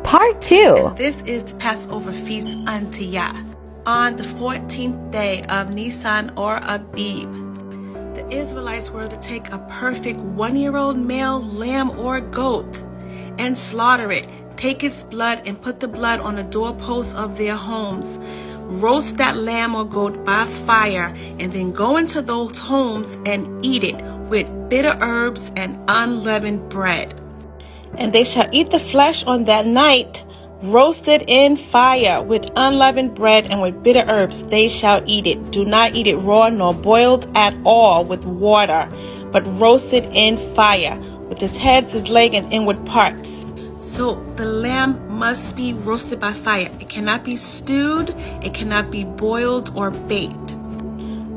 Part 2. And this is Passover feast unto Yah. On the 14th day of Nisan or Abib, the Israelites were to take a perfect 1-year-old male lamb or goat and slaughter it. Take its blood and put the blood on the doorposts of their homes. Roast that lamb or goat by fire, and then go into those homes and eat it with bitter herbs and unleavened bread. And they shall eat the flesh on that night, roasted in fire with unleavened bread and with bitter herbs. They shall eat it. Do not eat it raw nor boiled at all with water, but roasted in fire with its heads, its leg, and inward parts. So the lamb must be roasted by fire. It cannot be stewed. It cannot be boiled or baked.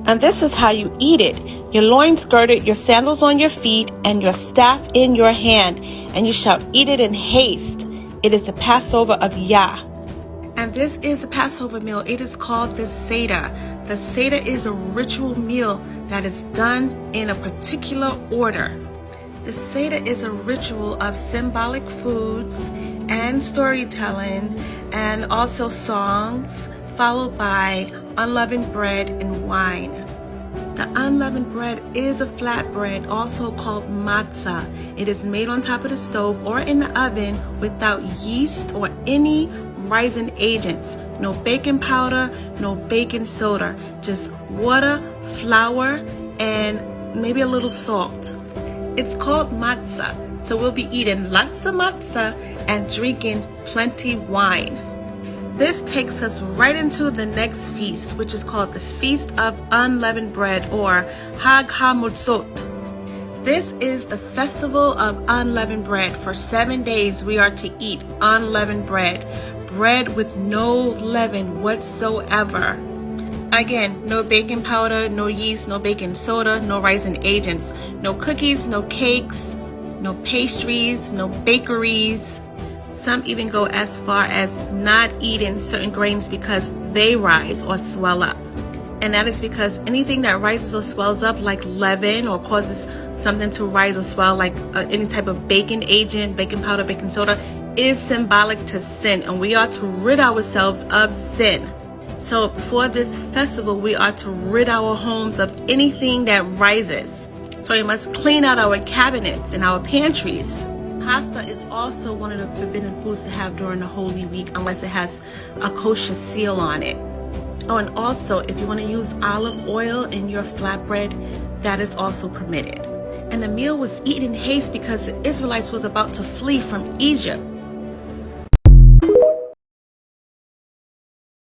And this is how you eat it. Your loins girded, your sandals on your feet, and your staff in your hand. And you shall eat it in haste. It is the Passover of Yah. And this is the Passover meal. It is called the Seder. The Seder is a ritual meal that is done in a particular order. The Seder is a ritual of symbolic foods and storytelling and also songs, followed by unleavened bread and wine. The unleavened bread is a flatbread, also called matzah. It is made on top of the stove or in the oven without yeast or any rising agents. No baking powder, no baking soda, just water, flour, and maybe a little salt. It's called matzah, so we'll be eating lots of matzah and drinking plenty wine. This takes us right into the next feast, which is called the Feast of Unleavened Bread, or Hag HaMotzot. This is the festival of unleavened bread. For 7 days we are to eat unleavened bread, bread with no leaven whatsoever. Again, no baking powder, no yeast, no baking soda, no rising agents, no cookies, no cakes, no pastries, no bakeries. Some even go as far as not eating certain grains because they rise or swell up. And that is because anything that rises or swells up, like leaven, or causes something to rise or swell, like any type of baking agent, baking powder, baking soda, is symbolic to sin. And we are to rid ourselves of sin. So before this festival, we are to rid our homes of anything that rises. So we must clean out our cabinets and our pantries. Pasta is also one of the forbidden foods to have during the Holy Week unless it has a kosher seal on it. Oh, and also if you want to use olive oil in your flatbread, that is also permitted. And the meal was eaten in haste because the Israelites was about to flee from Egypt.